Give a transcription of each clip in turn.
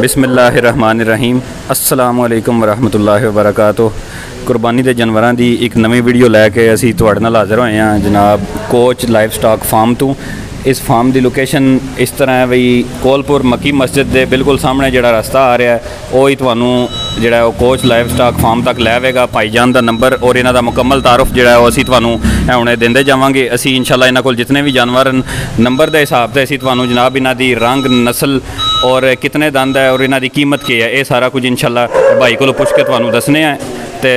बिस्मिल्लाहिर्रहमानिर्रहीम अस्सलामु अलैकुम वरहमतुल्लाहि वबरकातुह। कुर्बानी के जानवरों की एक नवी वीडियो लैके असी तुहाडे नाल हाज़र होए हैं जनाब कोच लाइफ स्टॉक फार्म तो। इस फार्म की लोकेशन इस तरह है बई कोलपुर मक्की मस्जिद के बिल्कुल सामने जो रास्ता आ रहा है वही तुहानू जोड़ा कोच लाइफ स्टॉक फार्म तक लैवेगा। भाईजान का नंबर और इन्हों का मुकम्मल तारुफ जो है असी तुहानू हुणे देंदे जावांगे। असी इंशाअल्लाह इन्हां कोल जितने भी जानवर नंबर के हिसाब से असी तुहानू जनाब इन्हां दी रंग नस्ल और कितने दंद है और इन्हां दी कीमत क्या है ये सारा कुछ इंशाअल्लाह भाई को पुछ के तुहानू दसने हैं। तो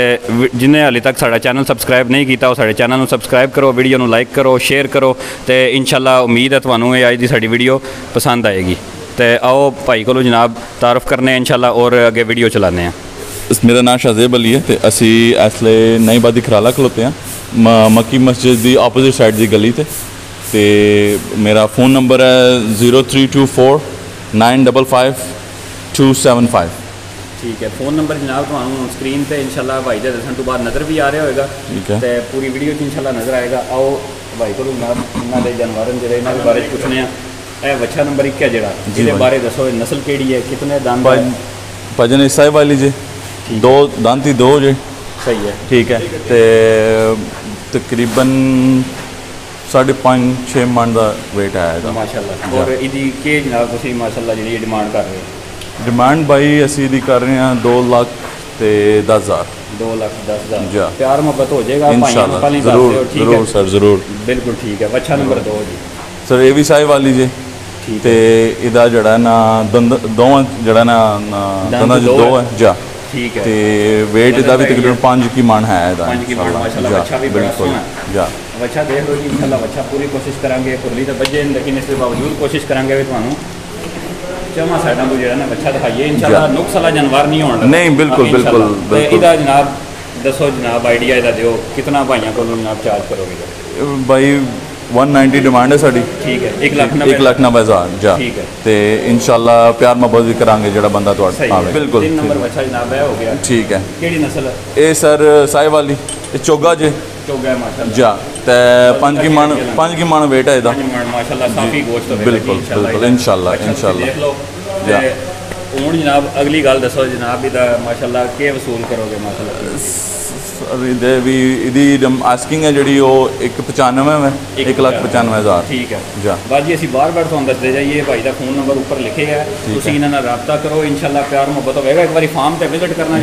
जिन्हें हाले तक साडा चैनल सबसक्राइब नहीं किया साडे चैनल को सबसक्राइब करो, वीडियो को लाइक करो, शेयर करो। तो इंशाअल्लाह उम्मीद है तुहानू अज की साडी वीडियो पसंद आएगी। तो आओ भाई को जनाब तारुफ करने इंशाअल्लाह और अगे वीडियो चलाने हैं। मेरा नाम शाहजेब अली है। तो असी इसलिए नई बादी खराला खलोते हैं मक्की मस्जिद की ऑपोजिट साइड की गली ते। मेरा फ़ोन नंबर है 0324 955 275। ठीक है, फ़ोन नंबर जनाब तुहानू स्क्रीन पर इंशाअल्लाह भाई के दसन तो बाद नज़र भी आ रहा होगा। ठीक है, तो पूरी वीडियो इंशाअल्लाह नज़र आएगा। आओ भाई को जनाब इन्होंने जानवर जो इन्हों के बारे पूछने हैं। बच्चा नंबर 1 है जोड़ा जिसके बारे दसो, नस्ल केड़ी है, कितने दांत भजन साहिब वाली जी, दो दांती दो जी। सही है, ठीक है। तो तकरीबन 5.5-6 मन का वेट है माशाअल्लाह। और इहदी के जनाब तुसीं माशाअल्लाह जी डिमांड कर रहे हो? डिमांड भाई असी दी कर रहे हैं 2,10,000। 2,10,000 जी। प्यार मोहब्बत हो जाएगा इंशाअल्लाह, जरूर जरूर सर, जरूर बिल्कुल। ठीक है, बच्चा नंबर 2 जी सर ये भी साहिब वाली जी। तो इहदा जड़ा ना दोवां जड़ा ना दंदां दो है जा। ठीक है। तो वेट इहदा भी तकरीबन 5 की मन है। 5 की मन माशाअल्लाह। बच्चा भी बड़ा सोहना जा। बच्चा देख लो जी इंशाअल्लाह। बच्चा पूरी कोशिश करांगे, खुरली तो बजे लेकिन इसके बावजूद कोशिश करांगे भी तुहानू चौवां साइडों को जो ना बच्चा दिखाइए इंशाअल्लाह। नुक्स वाला जानवर नहीं होना। नहीं, बिल्कुल बिल्कुल। इहदा जनाब दसो जनाब आइडिया इहदा दिओ कितना भाइयों को जनाब चार्ज करोगे? भाई 190 डिमांड है साड़ी। ठीक है, 1,90,000 जा। ठीक है, तो इंशाअल्लाह प्यार मोहब्बत भी करांगे जो बंदा आवे। बिल्कुल 3 नंबर बच्चा जनाब है हो गया। ठीक है। केड़ी नस्ल है ये सर साहिब वाली चोगा जे चोगा माशाअल्लाह जा। तो 5 की मन वेट है इहदा माशाअल्लाह। काफ़ी गोश्त बिल्कुल बिल्कुल इंशाअल्लाह इंशाअल्लाह। देख लो हूँ जनाब अगली गल दसो जनाब इहदा माशाअल्लाह के वसूल करोगे? माशाअल्लाह आस्किंग है जी 195 है, 1,95,000। ठीक है जा। बाजी असी बार बार तुहानू दसदे जाइए भाई का फ़ोन नंबर ऊपर लिखे है, तुसीं इन्हां नाल राबता करो इंशाअल्लाह प्यार मोहब्बत होगा। एक बार फार्म पर विजिट करना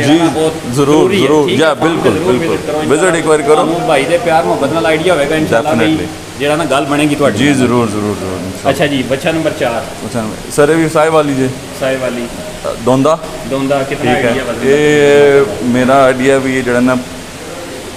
जरूर जरूर जा। बिल्कुल बिल्कुल विजिट एक बार करो, भाई के प्यार मोहब्बत नाल आइडिया होगा इंशाअल्लाह जेड़ा ना गल बनेगी तुहाडी। जी जरूर जरूर जरूर। अच्छा जी, बच्चा नंबर 4 सर ये भी साहिब वाली जी। साहिब वाली दोंदा कितना आइडिया? ये मेरा आइडिया भी जड़ा ना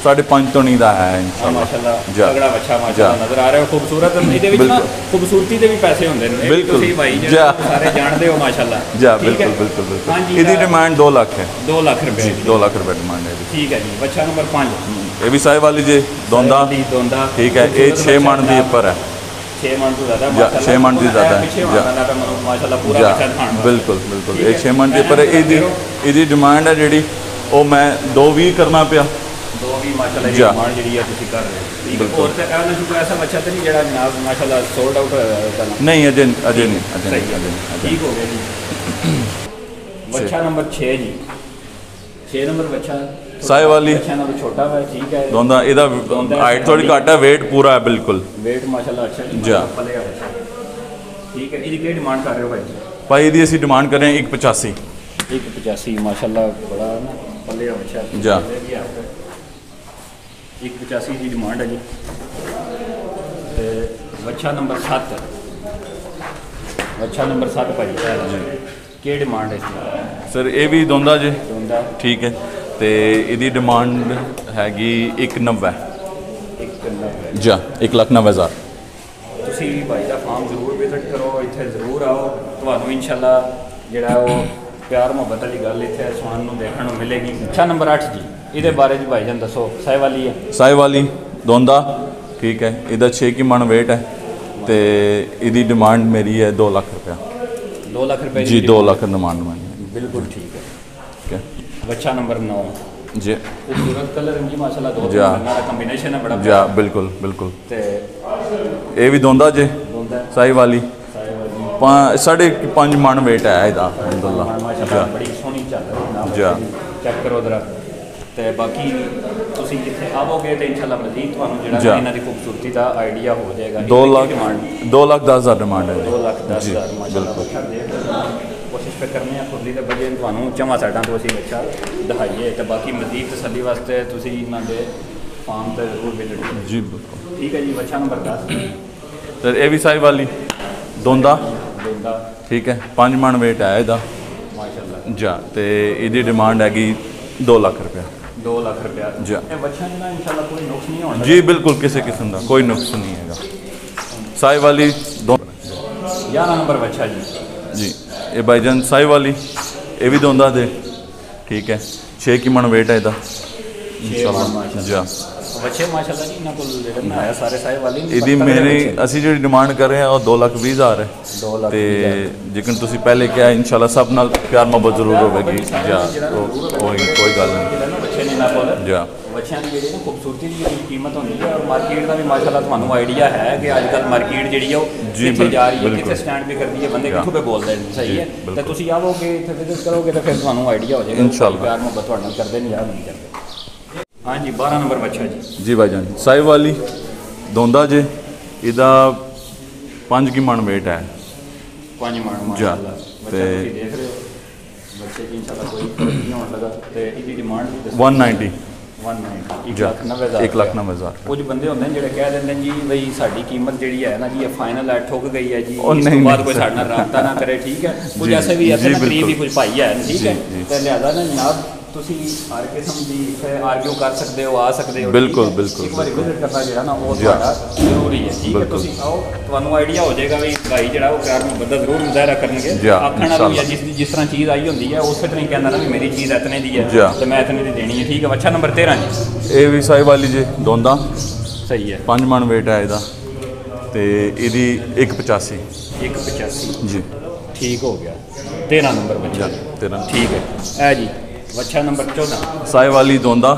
5.5 तो नहीं दा है माशाअल्लाह। तगड़ा बच्चा माशाअल्लाह नजर आ रहा है, खूबसूरत। इहदे विच ना खूबसूरती दे भी पैसे होंदे ने। बिल्कुल भाई सारे जानते हो माशाअल्लाह जा। बिल्कुल बिल्कुल बिल्कुल। इहदी डिमांड 2 लाख है। 2 लाख रुपए 2 लाख रुपए डिमांड है। ठीक है जी। बच्चा नंबर 5 ये भी साहिब वाली जी दोंदा। ठीक है, ये 6 मन के ऊपर है। 6 मन तो ज़्यादा 6 मन से ज़्यादा है माशाअल्लाह पूरा बच्चा दिखाना। बिल्कुल बिल्कुल। ये 6 मन के ऊपर है। इहदी डिमांड है जी वो मैं 220 करना पिया। 220 माशाअल्लाह डिमांड जी है तुसीं कर रहे हो। और तो ऐसा बच्चा तो नहीं जड़ा जनाब माशाअल्लाह सोल्ड आउट करना? नहीं अजय नहीं। ठीक हो गया जी। बच्चा नंबर 6 जी। 6 नंबर बच्चा साहिब वाली छोटा है। ठीक है, दोंदा इहदा हाइट थोड़ी घट है, वेट पूरा है बिल्कुल। वेट माशाअल्लाह अच्छा जा। ठीक है, इसकी डिमांड कर रहे हो भाई? भाई इहदी असीं डिमांड कर रहे हैं 185। 185 माशाअल्लाह बड़ा ना पले अच्छा जा। 185 की डिमांड है जी। बच्चा नंबर 7 भाई की डिमांड है सर? ये भी दोंदा जी। ठीक है, तो यदी डिमांड हैगी 190 जा। 1,90,000। तुसीं भाई का फार्म जरूर विजिट करो, इत्थे जरूर आओ। तुहानू इंशाअल्लाह जिहड़ा वो प्यार मोहब्बत वाली गल इत्थे समान नूं देखण नूं मिलेगी। अच्छा नंबर 8 जी, इहदे बारे च भाईजान दसो। साहिब वाली है? साहिब वाली दोंदा। ठीक है, इहदा 6 की मन वेट है। तो इहदी डिमांड मेरी है 2 लाख रुपया। 2 लाख रुपये जी? 2 लाख डिमांड मैंने। बिल्कुल ठीक है। बच्चा नंबर 9 जी। खूबसूरत कलर जी माशाअल्लाह। 2 का कॉम्बिनेशन है बड़ा जा। बिल्कुल बिल्कुल। ये भी दोंदा जे साहिब वाली। 5.5 ਮਣ weight ਹੈ ਇਹਦਾ ਅਲਹਮਦੁਲਿਲਾ। ਮਾਸ਼ਾਅੱਲਾ ਬੜੀ ਸੋਹਣੀ ਚੱਲ ਰਹੀ ਜਾ ਚੈੱਕ ਕਰੋ ਜਰਾ। ਤੇ ਬਾਕੀ ਤੁਸੀਂ ਜਿੱਥੇ ਆਵੋਗੇ ਤੇ ਇਨਸ਼ਾਅੱਲਾ ਮਜ਼ੀਦ ਤੁਹਾਨੂੰ ਜਿਹੜਾ ਇਹਨਾਂ ਦੀ ਖੂਬਸੂਰਤੀ ਦਾ ਆਈਡੀਆ ਹੋ ਜਾਏਗਾ। 2,10,000 ਡਿਮਾਂਡ ਹੈ। 2,10,000 ਮਾਸ਼ਾਅੱਲਾ। ਕੋਸ਼ਿਸ਼ पे करने खुदली तो बजे ਤੁਹਾਨੂੰ ਚਵਾਂ ਸਾਈਡਾਂ ਤੋਂ ਅਸੀਂ ਅੱਛਾ ਦਿਖਾਈਏ ਤੇ ਬਾਕੀ ਮਜ਼ੀਦ ਤਸੱਲੀ ਵਾਸਤੇ ਤੁਸੀਂ ਇਹਨਾਂ ਦੇ ਫਾਰਮ ਤੇ ਜ਼ਰੂਰ ਵਿਜ਼ਿਟ ਕਰੋ। ਜੀ ਬਿਲਕੁਲ ਠੀਕ ਹੈ ਜੀ। ਬੱਚਾ ਨੰਬਰ 10 ਤੇ ਇਹ ਵੀ ਸਾਈਵਾਲੀ ਦੋਂਦਾ ਠੀਕ ਹੈ 5 ਮਣ weight ਹੈ ਇਹਦਾ ਮਾਸ਼ਾਅੱਲਾ ਜਾ ਤੇ ਇਹਦੀ ਡਿਮਾਂਡ ਹੈਗੀ 2 ਲੱਖ ਰੁਪਇਆ। 2 ਲੱਖ ਰੁਪਇਆ ਜੀ। ਇਹ ਬੱਚਾ ਜਿਹੜਾ ਇਨਸ਼ਾਅੱਲਾ ਕੋਈ ਨੁਕਸ ਨਹੀਂ ਹੋਣਾ ਜੀ ਬਿਲਕੁਲ ਕਿਸੇ ਕਿਸਮ ਦਾ ਕੋਈ ਨੁਕਸ ਨਹੀਂ ਹੈਗਾ। ਸਾਈਵਾਲੀ 11 ਨੰਬਰ ਬੱਚਾ ਜੀ ਇਹ ਭਾਈਜਾਨ ਸਾਈਵਾਲੀ ਇਹ ਵੀ ਦੋਂਦਾ ਦੇ ਠੀਕ ਹੈ 6 ਕੀ ਮਣ weight ਹੈ ਇਹਦਾ ਇਨਸ਼ਾਅੱਲਾ ਜਾ। ਬੱਚੇ ਮਾਸ਼ਾਅੱਲਾ ਜੀ ਇਹਨਾਂ ਕੋਲ ਜਿਹੜੇ ਬਣਾਇਆ ਸਾਰੇ ਸਾਈਵਾਲੀ ਇਹਦੀ ਮੇਰੀ ਅਸੀਂ ਜਿਹੜੀ ਡਿਮਾਂਡ ਕਰ ਰਹੇ ਹਾਂ ਉਹ 2,20,000 ਹੈ ਤੇ ਜੇਕਰ ਤੁਸੀਂ ਪਹਿਲੇ ਕਿਹਾ ਇਨਸ਼ਾਅੱਲਾ ਸਭ ਨਾਲ ਪਿਆਰ ਮੁਹੱਬਤ ਜ਼ਰੂਰ ਹੋਵੇਗੀ ਜਾਂ ਕੋਈ ਗੱਲ ਨਹੀਂ। ਬੱਚੇ ਨੇ ਇਹਨਾਂ ਕੋਲ ਜਾਂ ਬੱਚਿਆਂ ਦੀ ਜਿਹੜੀ ਨਾ ਖੂਬਸੂਰਤੀ ਦੀ ਜਿਹੜੀ ਕੀਮਤ ਹੁੰਦੀ ਹੈ ਔਰ ਮਾਰਕੀਟ ਦਾ ਵੀ ਮਾਸ਼ਾਅੱਲਾ ਤੁਹਾਨੂੰ ਆਈਡੀਆ ਹੈ ਕਿ ਅੱਜ ਕੱਲ੍ਹ ਮਾਰਕੀਟ ਜਿਹੜੀ ਹੈ ਉਹ ਕਿੱਥੇ ਜਾ ਰਹੀ ਹੈ ਕਿੱਥੇ ਸਟੈਂਡ ਵੀ ਕਰਦੀ ਹੈ ਬੰਦੇ ਕਿੱਥੋਂ ਪੇ ਬੋਲਦੇ ਨੇ ਸਹੀ ਹੈ। ਤੇ ਤੁਸੀਂ ਆਵੋਗੇ ਇੱਥੇ ਵਿਜ਼ਿਟ ਕਰੋਗੇ ਤਾਂ ਫਿਰ ਤੁਹਾਨੂੰ ਆਈਡੀਆ ਹੋ ਜਾਏਗਾ ਇਨਸ਼ਾਅੱਲਾ ਪਿਆਰ ਮੁਹੱਬਤ ਤੁਹਾਡੇ ਨਾਲ ਕਰਦੇ ਨਹੀਂ ਯਾਰ ਨਹੀਂ ਕਰਦੇ। हाँ जी 12 नंबर बच्चा जी भाईजान साहिवाली दोंदा जे इदा 5 की मण weight है 5 मण जा ते देख रहे हो बच्चे की इंशाल्लाह कोई फर्क नहीं होने लगा ते इसकी डिमांड 190 1,90,000 कुछ बंदे होंगे जो कह देंगे जी बई साड़ी कीमत जी है ना जी ये फाइनल है ठुक गई है जी इस तो बाद कोई साढ़े नाल राबता ना करे ठीक है। कुछ ऐसे भी ऐसे करीब भी कुछ भाई है ठीक है तो लिहाजा ना जनाब ਤੁਸੀਂ ਹਰ ਕਿਸਮ ਦੀ ਆਰਗਿਊ ਕਰ ਸਕਦੇ ਹੋ ਆ ਸਕਦੇ ਹੋ ਬਿਲਕੁਲ ਬਿਲਕੁਲ ਇੱਕ ਵਾਰੀ ਵਿਜ਼ਿਟ ਕਰਨਾ ਜਿਹੜਾ ਨਾ ਉਹ ਤੁਹਾਡਾ ਜ਼ਰੂਰੀ ਹੈ ਠੀਕ ਹੈ। ਤੁਸੀਂ ਆਓ ਤੁਹਾਨੂੰ ਆਈਡੀਆ ਹੋ ਜਾਏਗਾ ਵੀ ਭਾਈ ਜਿਹੜਾ ਉਹ ਪਿਆਰ ਮੁਹੱਬਤ ਦਾ ਜ਼ਰੂਰ ਮੁਜ਼ਾਹਰਾ ਕਰਨਗੇ ਆਖਣ ਵਾਲਾ ਵੀ ਜਿਸ ਤਰ੍ਹਾਂ ਚੀਜ਼ ਆਈ ਹੁੰਦੀ ਹੈ ਉਸੇ ਤਰ੍ਹਾਂ ਹੀ ਕਹਿੰਦਾ ਨਾ ਵੀ ਮੇਰੀ ਚੀਜ਼ ਇਤਨੇ ਦੀ ਹੈ ਤੇ ਮੈਂ ਇਤਨੇ ਦੀ ਦੇਣੀ ਹੈ ਠੀਕ ਹੈ। ਅੱਛਾ ਨੰਬਰ 13 ਜੀ ਇਹ ਵੀ ਸਾਈਵਾਲੀ ਜੀ ਦੋਂਦਾ ਸਹੀ ਹੈ 5 ਮਣ weight ਹੈ ਇਹਦਾ ਤੇ ਇਹਦੀ 185 ਜੀ ਠੀਕ ਹੋ ਗਿਆ। 13 ਨੰਬਰ ਬੱਚਾ 13 ਠੀਕ ਹੈ। ਇਹ ਜੀ ਬੱਚਾ ਨੰਬਰ 14 ਸਾਈਵਾਲੀ ਦੋਂਦਾ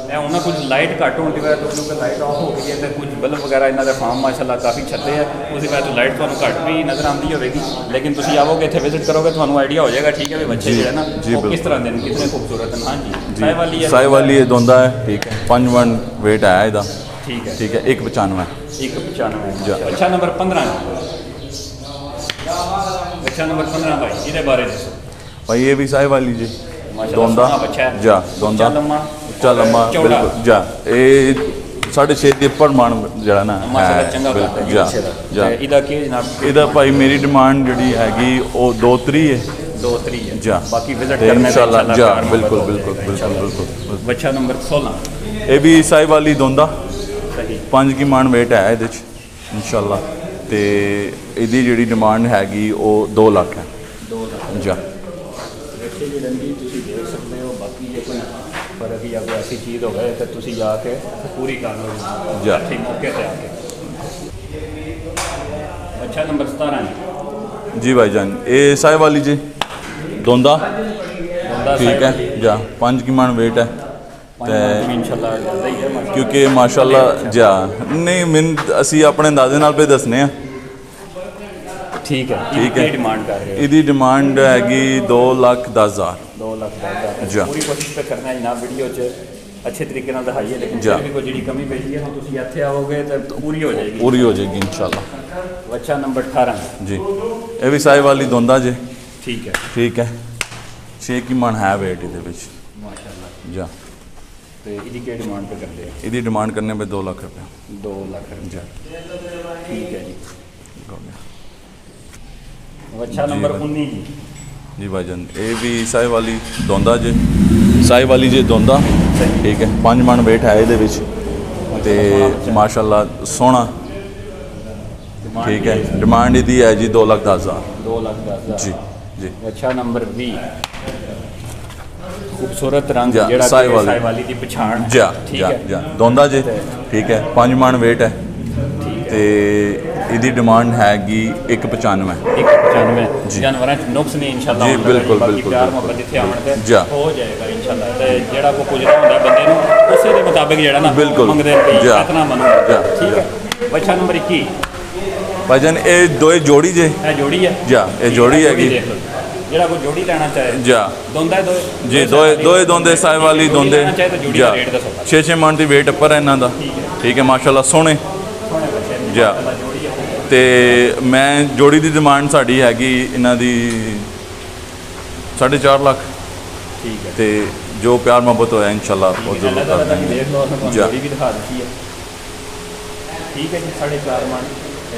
ਇਹ ਉਹਨਾਂ ਕੁਝ ਲਾਈਟ ਘੱਟ ਹੋਣ ਦੀ ਵਜ੍ਹਾ ਤੋਂ ਕਿਉਂਕਿ ਲਾਈਟ ਆਫ ਹੋ ਗਈ ਹੈ ਤੇ ਕੁਝ ਬਲਬ ਵਗੈਰਾ ਇਹਨਾਂ ਦੇ ਫਾਰਮ ਮਾਸ਼ਾਅੱਲਾ ਕਾਫੀ ਛੱਤੇ ਹੈ ਉਸੇ ਵਜ੍ਹਾ ਤੋਂ ਲਾਈਟ ਤੁਹਾਨੂੰ ਘੱਟ ਵੀ ਨਜ਼ਰ ਆਉਂਦੀ ਹੋਵੇਗੀ ਲੇਕਿਨ ਤੁਸੀਂ ਆਵੋਗੇ ਇੱਥੇ ਵਿਜ਼ਿਟ ਕਰੋਗੇ ਤੁਹਾਨੂੰ ਆਈਡੀਆ ਹੋ ਜਾਏਗਾ ਠੀਕ ਹੈ ਵੀ ਬੱਚੇ ਜਿਹੜੇ ਨਾ ਉਹ ਕਿਸ ਤਰ੍ਹਾਂ ਦੇ ਨੇ ਕਿਤਨੇ ਖੂਬਸੂਰਤ ਹਨ। ਹਾਂਜੀ ਸਾਈਵਾਲੀ ਇਹ ਦੋਂਦਾ ਹੈ ਠੀਕ ਹੈ 5 ਮਣ weight ਹੈ ਇਹਦਾ ਠੀਕ ਹੈ 195 ਅੱਛਾ ਨੰਬਰ 15 ਬੱਚਾ ਨੰਬਰ 15 ਭਾਈ ਇਹਦੇ ਬਾਰੇ ਦੱਸੋ ਭਾਈ ਇਹ ਵੀ ਸਾਈਵਾਲੀ ਜੀ ਦੋਂਦਾ ਜਾ ਦੋਂਦਾ ਉੱਚਾ ਲੰਮਾ ਬਿਲਕੁਲ ਜਾ ਇਹ 6.5 ਦੀ ਉੱਪਰ ਮਣ ਜਿਹੜਾ ਨਾ ਜਾ ਇਹਦਾ ਕੀ ਜਨਾਬ ਇਹਦਾ ਭਾਈ ਮੇਰੀ ਡਿਮਾਂਡ ਜਿਹੜੀ ਹੈਗੀ ਉਹ 2-3 ਹੈ 2-3 ਹੈ ਜਾ ਬਾਕੀ ਵਿਜ਼ਿਟ ਕਰਨਾ ਇਨਸ਼ਾਅੱਲਾ ਜਾ ਬਿਲकुल। ਬੱਚਾ ਨੰਬਰ 16 ਇਹ ਵੀ ਸਾਈਵਾਲੀ ਦੋਂਦਾ ਸਹੀ 5 ਕੀ ਮਣ weight ਹੈ ਇਹਦੇ 'ਚ ਇਨਸ਼ਾਅੱਲਾ ਤੇ ਇਹਦੀ ਜਿਹੜੀ ਡਿਮਾਂਡ ਹੈਗੀ ਉਹ 2 ਲੱਖ ਹੈ 2 ਲੱਖ ਜਾ। ਤੁਸੀਂ ਦੇਖ ਸਕਦੇ ਹੋ ਬਾਕੀ ਜੇ ਕੋਈ ਫਰਕ ਜਾਂ ਕੋਈ ਐਸੀ ਚੀਜ਼ ਹੋਵੇ ਤਾਂ ਤੁਸੀਂ ਜਾ ਕੇ ਪੂਰੀ ਕਰ ਲਓ ਜਾ ਠੀਕ ਮੌਕੇ ਤੇ ਆ ਕੇ। ਅੱਛਾ ਨੰਬਰ 17 ਜੀ ਭਾਈਜਾਨ ਇਹ ਸਾਈਵਾਲੀ ਜੀ ਦੋਂਦਾ ਠੀਕ ਹੈ ਜਾ 5 ਕੀ ਮਣ weight ਹੈ ਤੇ ਇਨਸ਼ਾਅੱਲਾ ਜ਼ਿਆਦਾ ਹੀ ਹੈ ਕਿਉਂਕਿ ਮਾਸ਼ਾਅੱਲਾ ਜਾ ਨਹੀਂ ਮੈਨੂੰ ਅਸੀਂ ਆਪਣੇ ਅੰਦਾਜ਼ੇ ਨਾਲ ਪੇ ਦੱਸਨੇ ਆ ਠੀਕ ਹੈ ਡਿਮਾਂਡ ਕਰ ਰਹੇ ਹੋ ਇਹਦੀ ਡਿਮਾਂਡ ਹੈਗੀ 2,10,000 ਜੀ ਪੂਰੀ ਕੋਸ਼ਿਸ਼ ਤੇ ਕਰਨਾ ਹੈ ਜਨਾਬ ਵੀਡੀਓ 'ਚ ਅੱਛੇ ਤਰੀਕੇ ਨਾਲ ਦਿਖਾਈਏ ਲੇਕਿਨ ਫਿਰ ਵੀ ਕੋਈ ਜਿਹੜੀ ਕਮੀ ਪਈ ਹੈ ਤੁਸੀਂ ਇੱਥੇ ਆਓਗੇ ਤਾਂ ਪੂਰੀ ਹੋ ਜਾਏਗੀ ਇਨਸ਼ਾਅੱਲਾ। ਬੱਚਾ ਨੰਬਰ 18 ਜੀ ਇਹ ਵੀ ਸਾਈਵਾਲੀ ਦੋਂਦਾ ਜੇ ਠੀਕ ਹੈ 6 ਕੀ ਮਣ ਹੈ weight ਇਹਦੇ ਵਿੱਚ ਮਾਸ਼ਾਅੱਲਾ ਜਾ ਤੇ ਇਹਦੀ ਕੀ ਡਿਮਾਂਡ ਤੇ ਕਰਦੇ ਆ ਇਹਦੀ ਡਿਮਾਂਡ ਕਰਨੇ ਪੇ 2 ਲੱਖ ਰੁਪਏ 2 ਲੱਖ ਰੁਪਏ ਠੀਕ ਹੈ ਜੀ। अच्छा नंबर 19 जी भाईजान ये भी साहिवाली दोंदा जे साहिवाली जे दोंदा ठीक है 5 मण weight है ਇਹਦੇ ਵਿੱਚ ਤੇ ਮਾਸ਼ਾਅੱਲਾ ਸੋਹਣਾ ठीक है डिमांड ਇਹਦੀ है जी 2,10,000 जी। अच्छा नंबर 20 खूबसूरत रंग ਜਿਹੜਾ ਸਾਈਵਾਲੀ ਦੀ ਪਛਾਣ ਜਾ ਜਾ ਦੋਂਦਾ ਜੇ ਠੀਕ ਹੈ 5 ਮਣ weight ਹੈ ਤੇ ਇਹਦੀ ਡਿਮਾਂਡ ਹੈਗੀ 195 ਜਾਨਵਰਾਂ 'ਚ ਨੁਕਸ ਨਹੀਂ ਇਨਸ਼ਾਅੱਲਾ ਜੀ ਬਿਲਕੁਲ ਪਿਆਰ ਮੁਹੱਬਤ ਇੱਥੇ ਆਉਣ ਤੇ ਹੋ ਜਾਏਗਾ ਇਨਸ਼ਾਅੱਲਾ ਤੇ ਜਿਹੜਾ ਕੋ ਪੁੱਜਦਾ ਹੁੰਦਾ ਬੰਦੇ ਨੂੰ ਉਸੇ ਦੇ ਮੁਤਾਬਿਕ ਜਿਹੜਾ ਨਾ ਮੰਗਦੇ ਇਤਨਾ ਮੰਨੋ ਠੀਕ ਹੈ। ਬੱਚਾ ਨੰਬਰ 21 ਭਾਈਜਾਨ ਇਹ ਦੋਏ ਜੋੜੀ ਜੇ ਇਹ ਜੋੜੀ ਹੈ ਜਾ ਇਹ ਜੋੜੀ ਹੈਗੀ ਜਿਹੜਾ ਕੋਈ ਜੋੜੀ ਲੈਣਾ ਚਾਹੇ ਜਾ ਦੋਂਦਾ ਦੋ ਜੀ ਦੋਏ ਦੋਂਦੇ ਸਾਈ ਵਾਲੀ ਦੋਂਦੇ ਜਾ 6 ਮਣ ਦੀ weight ਉੱਪਰ ਹੈ ਇਹਨਾਂ ਦਾ ਠੀਕ ਹੈ ਮਾਸ਼ਾਅੱਲਾ ਸੋਹਣੇ ਜਾ ਤੇ ਮੈਂ ਜੋੜੀ ਦੀ ਡਿਮਾਂਡ ਸਾਡੀ ਹੈਗੀ ਇਹਨਾਂ ਦੀ 4.5 ਲੱਖ ਠੀਕ ਹੈ ਤੇ ਜੋ ਪਿਆਰ ਮੁਹੱਬਤ ਹੋਇਆ ਇਨਸ਼ਾਅੱਲਾ ਉਹ ਜ਼ਰੂਰ ਕਰ ਦਾਂਗੇ ਦੇਖ ਲਓ ਤੁਹਾਨੂੰ ਜੋੜੀ ਵੀ ਦਿਖਾ ਦਿੱਤੀ ਹੈ ਠੀਕ ਹੈ ਜੀ 4.5 ਮਣ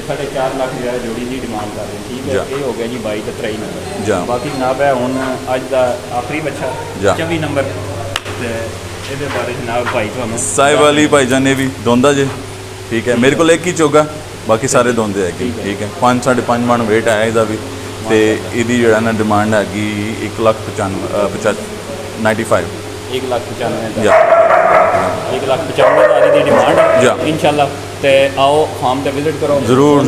4.5 ਲੱਖ ਜਿਹੜਾ ਜੋੜੀ ਦੀ ਡਿਮਾਂਡ ਕਰ ਰਹੇ ਠੀਕ ਹੈ ਇਹ ਹੋ ਗਿਆ ਜੀ 22 ਤੇ 23 ਨੰਬਰ ਬਾਕੀ ਜਨਾਬ ਹੈ ਹੁਣ ਅੱਜ ਦਾ ਆਖਰੀ ਬੱਚਾ 24 ਨੰਬਰ ਤੇ ਇਹਦੇ ਬਾਰੇ ਜਨਾਬ ਭਾਈ ਤੁਹਾਨੂੰ ਸਾਹਿਬ ਵਾਲੀ ਭਾਈਜਾਨ ਨੇ ਵੀ ਦੋਂਦਾ ਜੇ ਠੀਕ ਹੈ ਮੇਰੇ ਕੋਲ ਇੱਕ ਹੀ ਚੋਗਾ ਬਾਕੀ ਸਾਰੇ ਦੋਂਦੇ ਹੈਗੇ ਠੀਕ ਹੈ 5.5 ਮਣ weight ਹੈ ਇਹਦਾ ਵੀ ਤੇ ਇਹਦੀ ਜਿਹੜਾ ਨਾ ਡਿਮਾਂਡ ਹੈਗੀ 1,95,95 1,95,000 ਦੀ ਡਿਮਾਂਡ ਇਨਸ਼ਾਅੱਲਾ ਤੇ ਆਓ ਫਾਰਮ ਤੇ ਵਿਜ਼ਿਟ ਕਰੋ ਜ਼ਰੂਰ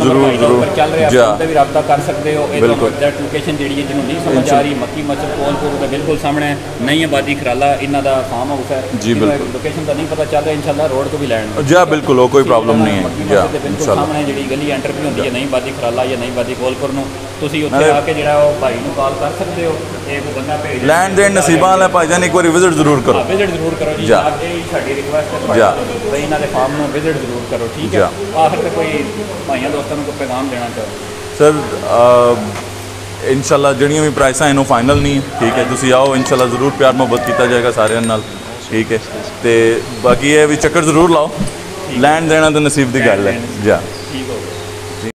ਚੱਲ ਰਿਹਾ ਫੋਨ ਤੇ ਵੀ ਰਾਬਤਾ ਕਰ ਸਕਦੇ ਹੋ ਇਹ ਤੁਹਾਨੂੰ ਐਗਜ਼ੈਕਟ ਲੋਕੇਸ਼ਨ ਜਿਹੜੀ ਹੈ ਜਿਹਨੂੰ ਨਹੀਂ ਸਮਝ ਆ ਰਹੀ ਮੱਕੀ ਮਸਜਿਦ ਕੋਲਪੁਰ ਦੇ ਬਿਲਕੁਲ ਸਾਹਮਣੇ ਨਈ ਆਬਾਦੀ ਖਰਾਲਾ ਇਹਨਾਂ ਦਾ ਫਾਰਮ ਹਾਊਸ ਹੈ ਜੀ ਬਿਲਕੁਲ ਲੋਕੇਸ਼ਨ ਤਾਂ ਨਹੀਂ ਪਤਾ ਚੱਲ ਰਿਹਾ ਇਨਸ਼ਾਅੱਲਾ ਰੋਡ ਤੋਂ ਵੀ ਲੈਣ ਜੀ ਬਿਲਕੁਲ ਉਹ ਕੋਈ ਪ੍ਰੋਬਲਮ ਨਹੀਂ ਹੈ ਜੀ ਬਿਲਕੁਲ ਸਾਹਮਣੇ ਜਿਹੜੀ ਗਲੀ ਐਂਟਰ ਵੀ ਹੁੰਦੀ ਹੈ ਨਈ ਆਬਾਦੀ ਖਰਾਲਾ ਜਾਂ ਨਈ ਆਬਾਦੀ ਕੋਲਪੁਰ ਨੂੰ ਤੁਸੀਂ ਉੱਥੇ ਆ ਕੇ ਜਿਹੜਾ ਉਹ ਭਾਈ ਨੂੰ ਕਾਲ ਕਰ ਸਕਦੇ ਹੋ ਇਹ ਕੋਈ ਬੰਦਾ ਭੇਜ ਲੈਣ ਦੇਣ ਨਸੀਬਾਂ ਵਾਲਾ ਭਾਈਜਾਨ ਇੱਕ ਵਾਰੀ ਵਿਜ਼ਿਟ ਜ਼ਰੂਰ ਕਰੋ ਵਿਜ਼ਿਟ ਜ਼ਰੂਰ ਕਰੋ ਜੀ ਇਹ ਸਾਡੀ ਰਿਕੁਐਸਟ ਹੈ ਭਾਈ ਇਹਨਾਂ ਦੇ ਫਾਰਮ ਨੂੰ ਵਿਜ਼ਿਟ ਜ਼ਰੂਰ ਕਰੋ ਠੀਕ ਹੈ ਆਖਰ ਤੇ ਕੋਈ ਭਾਈਆਂ ਦੋਸਤਾਂ ਨੂੰ ਕੋਈ ਪੈਗਾਮ ਦੇਣਾ ਚਾਹੋ ਸਰ ਇਨਸ਼ਾਅੱਲਾ ਜਿਹੜੀਆਂ ਵੀ ਪ੍ਰਾਈਸਾਂ ਇਹਨੂੰ ਫਾਈਨਲ ਨਹੀਂ ਠੀਕ ਹੈ ਤੁਸੀਂ ਆਓ ਇਨਸ਼ਾਅੱਲਾ ਜ਼ਰੂਰ ਪਿਆਰ ਮੁਹੱਬਤ ਕੀਤਾ ਜਾਏਗਾ ਸਾਰਿਆਂ ਨਾਲ ਠੀਕ ਹੈ ਤੇ ਬਾਕੀ ਇਹ ਵੀ ਚੱਕਰ ਜ਼ਰੂਰ ਲਾਓ ਲੈਣ ਦੇਣਾ ਤਾਂ ਨਸੀਬ ਦੀ ਗੱਲ ਹੈ ਜਾ ਠੀਕ ਹੋ ਗਿਆ